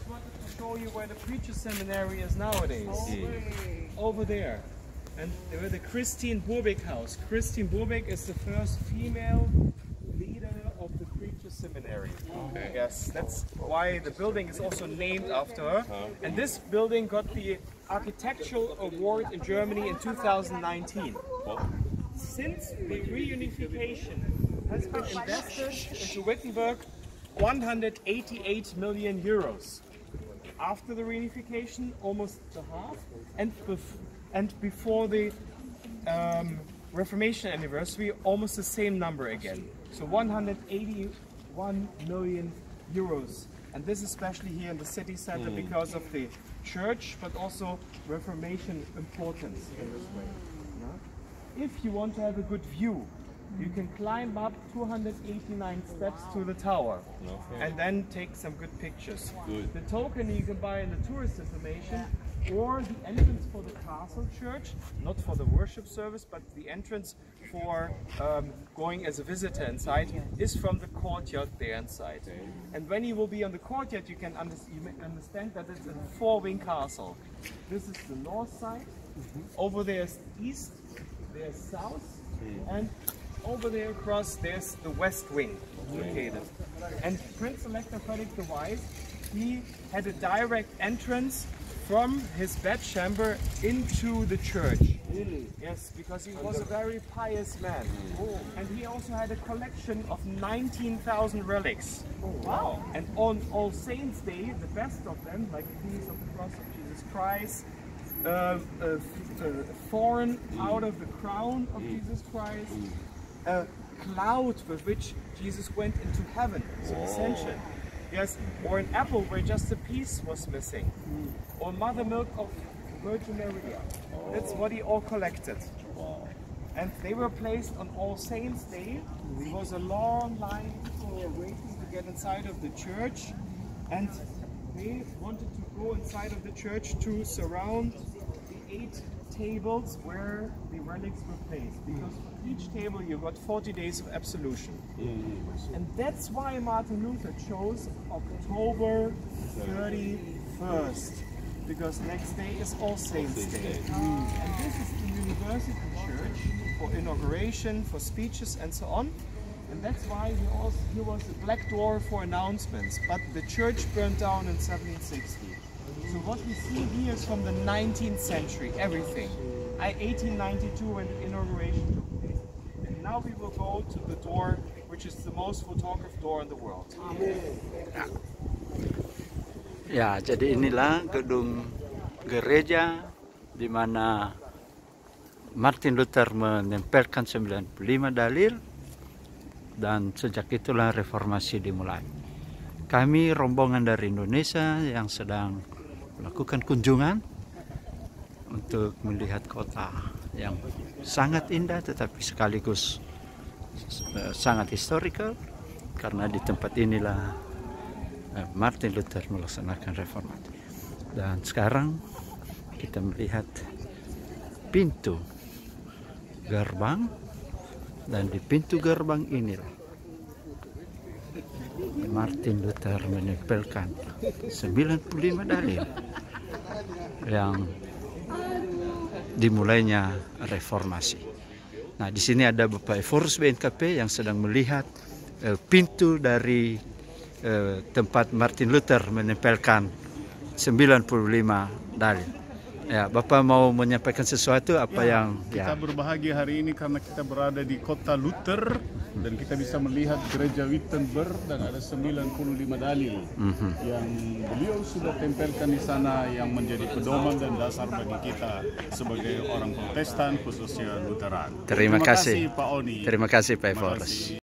just wanted to show you where the preacher seminary is nowadays. Over there. And where the Christine Burbeck house. Christine Burbeck is the first female leader of the preacher seminary. Okay. Yes, that's why the building is also named after her. And this building got the Architectural Award in Germany in 2019. Since the reunification has been invested into Wittenberg 188 million euros. After the reunification, almost the half, and before the Reformation anniversary, almost the same number again. So 181 million euros. And this especially here in the city center because of the church, but also Reformation importance in this way. If you want to have a good view, you can climb up 289 steps to the tower and then take some good pictures. The token you can buy in the tourist information, or the entrance for the castle church, not for the worship service, but the entrance for going as a visitor inside, is from the courtyard there inside. And when you will be on the courtyard, you can understand that it's a four-wing castle. This is the north side, over there is east, there's south, and over there across there's the west wing located. And Prince Elector Frederick the Wise, he had a direct entrance from his bedchamber into the church. Yes, because he was a very pious man. And he also had a collection of 19,000 relics. Wow! And on All Saints' Day, the best of them, like the piece of the cross of Jesus Christ, a thorn out of the crown of Jesus Christ, a cloud with which Jesus went into heaven, so ascension. Yes, or an apple where just a piece was missing, or mother milk of Virgin Maria. That's what he all collected. And they were placed on All Saints' Day. There was a long line for waiting to get inside of the church, and they wanted to go inside of the church to surround the 8 tables where the relics were placed, because for each table you got 40 days of absolution. And that's why Martin Luther chose October 31st, because next day is All Saints' Day. And this is the university church for inauguration, for speeches and so on. And that's why he was a black door for announcements, but the church burned down in 1760. So what we see here is from the 19th century, everything. 1892 when the inauguration took place. And now we will go to the door, which is the most photographed door in the world. Ya, jadi inilah gedung gereja di mana Martin Luther menempelkan 95 dalil, dan sejak itulah reformasi dimulai. Kami rombongan dari Indonesia yang sedang melakukan kunjungan untuk melihat kota yang sangat indah tetapi sekaligus sangat historical, karena di tempat inilah Martin Luther melaksanakan reformasi. Dan sekarang kita melihat pintu gerbang, dan di pintu gerbang inilah Martin Luther menempelkan 95 dalil yang dimulainya reformasi. Nah, di sini ada Bapak Evorus BNKP yang sedang melihat pintu dari tempat Martin Luther menempelkan 95 dalil. Ya, Bapak mau menyampaikan sesuatu apa yang kita berbahagia hari ini karena kita berada di kota Luther dan kita bisa melihat gereja Wittenberg, dan ada 95 dalil yang beliau sudah tempelkan di sana, yang menjadi pedoman dan dasar bagi kita sebagai orang Protestan, khususnya Lutheran. Terima kasih Pak Oni. Terima kasih Pak Evorus.